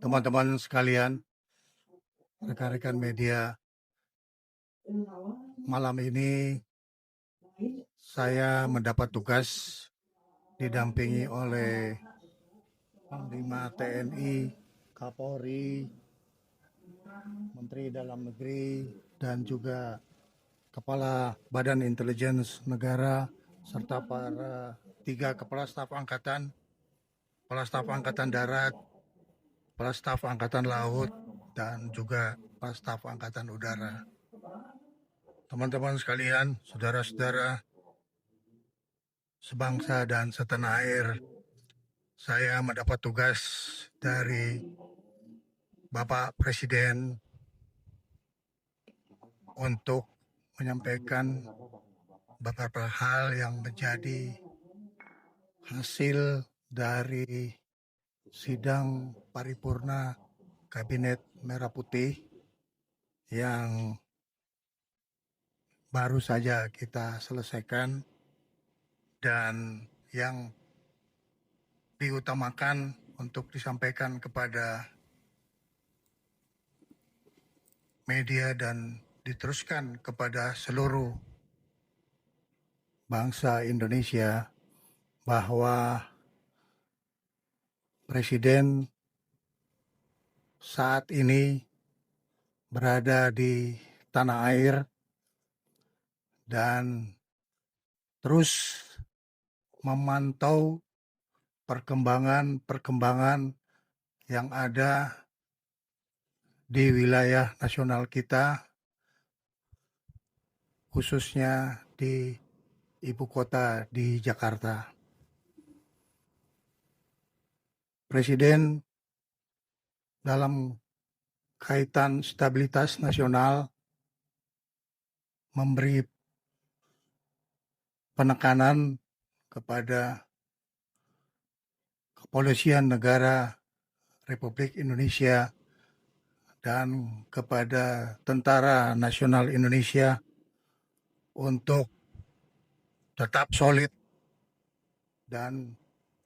Teman-teman sekalian, rekan-rekan media, malam ini saya mendapat tugas didampingi oleh Panglima TNI, Kapolri, Menteri Dalam Negeri, dan juga Kepala Badan Intelijen Negara, serta para 3 Kepala Staf Angkatan, Kepala Staf Angkatan Darat, Kepala Staf Angkatan Laut, dan juga Kepala Staf Angkatan Udara. Teman-teman sekalian, saudara-saudara sebangsa dan setanah air, saya mendapat tugas dari Bapak Presiden untuk menyampaikan beberapa hal yang menjadi hasil dari sidang paripurna Kabinet Merah Putih yang baru saja kita selesaikan dan yang diutamakan untuk disampaikan kepada media dan diteruskan kepada seluruh bangsa Indonesia bahwa Presiden saat ini berada di tanah air dan terus memantau perkembangan yang ada di wilayah nasional kita, khususnya di ibu kota di Jakarta. Presiden dalam kaitan stabilitas nasional memberi penekanan kepada Kepolisian Negara Republik Indonesia dan kepada Tentara Nasional Indonesia untuk tetap solid dan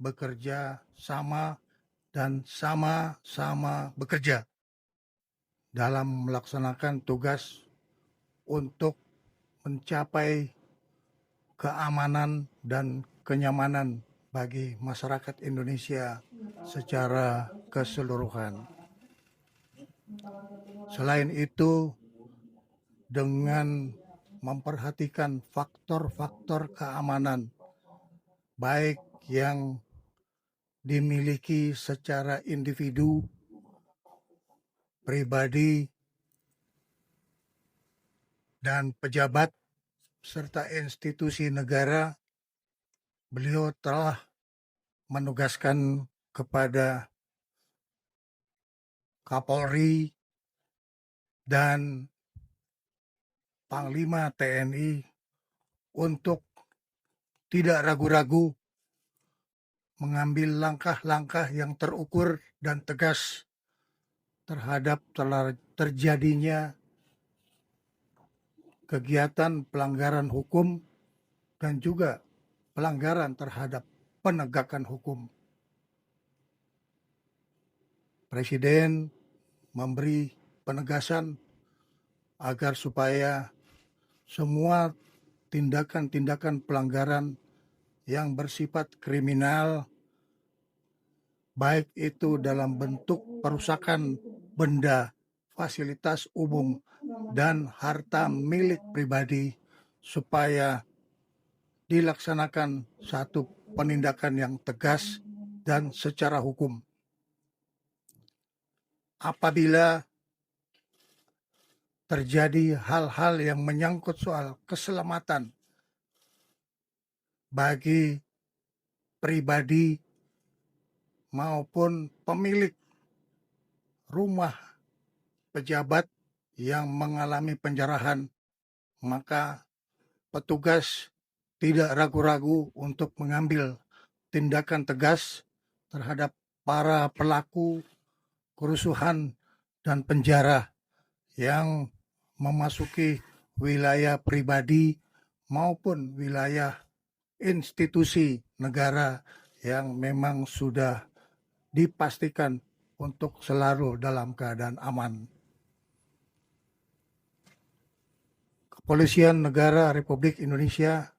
bekerja sama dan sama-sama bekerja dalam melaksanakan tugas untuk mencapai keamanan dan kenyamanan bagi masyarakat Indonesia secara keseluruhan. Selain itu, dengan memperhatikan faktor-faktor keamanan, baik yang dimiliki secara individu, pribadi, dan pejabat, serta institusi negara, beliau telah menugaskan kepada Kapolri dan Panglima TNI untuk tidak ragu-ragu mengambil langkah-langkah yang terukur dan tegas terhadap terjadinya kegiatan pelanggaran hukum dan juga pelanggaran terhadap penegakan hukum. Presiden memberi penegasan agar supaya semua tindakan-tindakan pelanggaran yang bersifat kriminal, baik itu dalam bentuk perusakan benda, fasilitas umum, dan harta milik pribadi, supaya dilaksanakan satu penindakan yang tegas dan secara hukum. Apabila terjadi hal-hal yang menyangkut soal keselamatan bagi pribadi maupun pemilik rumah pejabat yang mengalami penjarahan, maka petugas tidak ragu-ragu untuk mengambil tindakan tegas terhadap para pelaku kerusuhan dan penjara yang memasuki wilayah pribadi maupun wilayah institusi negara yang memang sudah dipastikan untuk selalu dalam keadaan aman. Kepolisian Negara Republik Indonesia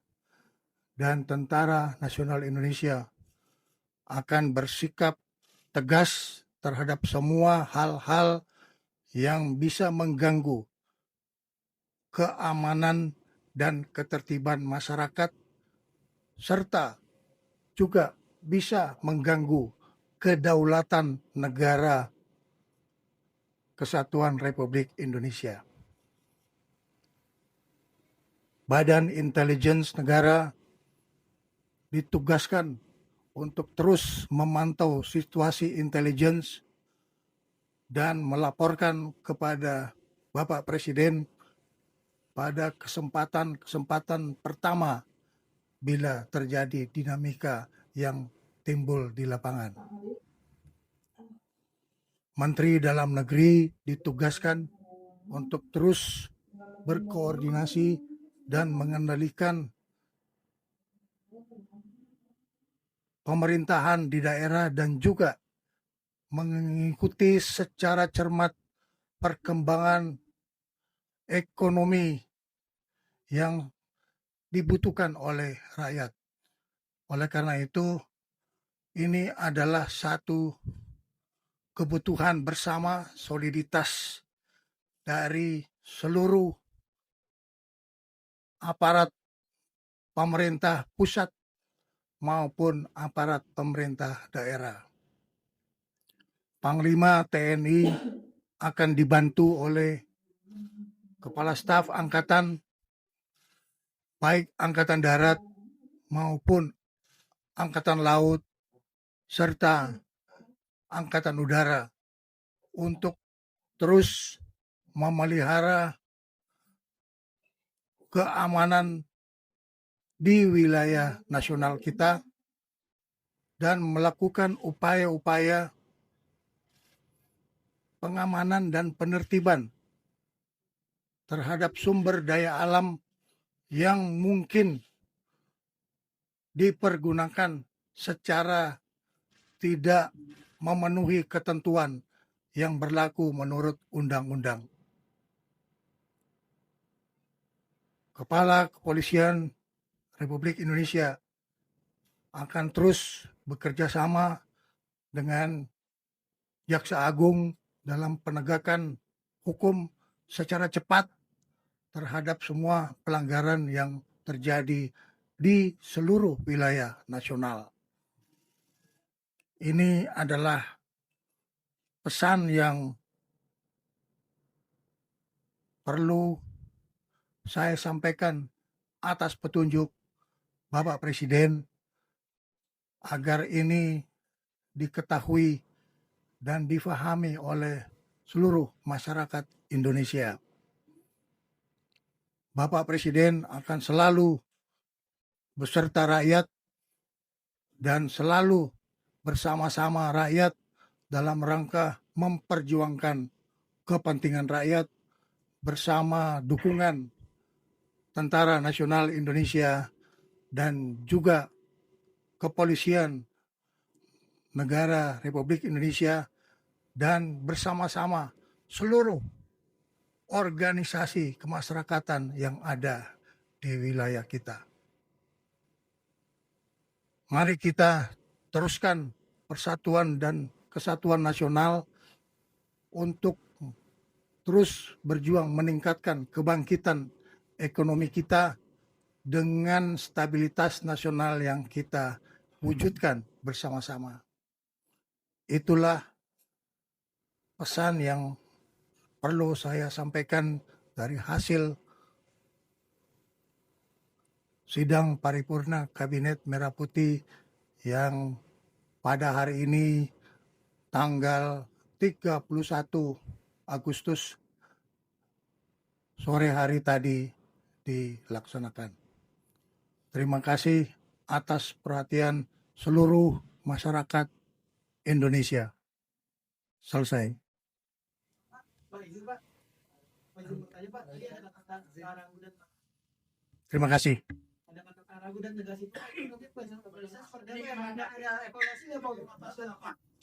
dan Tentara Nasional Indonesia akan bersikap tegas terhadap semua hal-hal yang bisa mengganggu keamanan dan ketertiban masyarakat, serta juga bisa mengganggu kedaulatan negara Kesatuan Republik Indonesia. Badan Intelijen Negara ditugaskan untuk terus memantau situasi intelijen dan melaporkan kepada Bapak Presiden pada kesempatan pertama bila terjadi dinamika yang timbul di lapangan. Menteri Dalam Negeri ditugaskan untuk terus berkoordinasi dan mengendalikan pemerintahan di daerah dan juga mengikuti secara cermat perkembangan ekonomi yang dibutuhkan oleh rakyat. Oleh karena itu, ini adalah satu kebutuhan bersama, soliditas dari seluruh aparat pemerintah pusat maupun aparat pemerintah daerah. Panglima TNI akan dibantu oleh Kepala Staf Angkatan, baik Angkatan Darat maupun Angkatan Laut, serta Angkatan Udara untuk terus memelihara keamanan di wilayah nasional kita dan melakukan upaya-upaya pengamanan dan penertiban terhadap sumber daya alam yang mungkin dipergunakan secara tidak memenuhi ketentuan yang berlaku menurut undang-undang. Kepala Kepolisian Republik Indonesia akan terus bekerja sama dengan Jaksa Agung dalam penegakan hukum secara cepat terhadap semua pelanggaran yang terjadi di seluruh wilayah nasional. Ini adalah pesan yang perlu saya sampaikan atas petunjuk Bapak Presiden agar ini diketahui dan difahami oleh seluruh masyarakat Indonesia. Bapak Presiden akan selalu beserta rakyat dan selalu bersama-sama rakyat dalam rangka memperjuangkan kepentingan rakyat bersama dukungan Tentara Nasional Indonesia dan juga Kepolisian Negara Republik Indonesia dan bersama-sama seluruh organisasi kemasyarakatan yang ada di wilayah kita. Mari kita teruskan persatuan dan kesatuan nasional untuk terus berjuang meningkatkan kebangkitan ekonomi kita dengan stabilitas nasional yang kita wujudkan bersama-sama. Itulah pesan yang perlu saya sampaikan dari hasil sidang paripurna Kabinet Merah Putih yang pada hari ini tanggal 31 Agustus sore hari tadi dilaksanakan. Terima kasih atas perhatian seluruh masyarakat Indonesia. Selesai. Terima kasih. Ada kata ragu dan negasi itu nanti seperti apa? Ada evaluasi nggak Pak?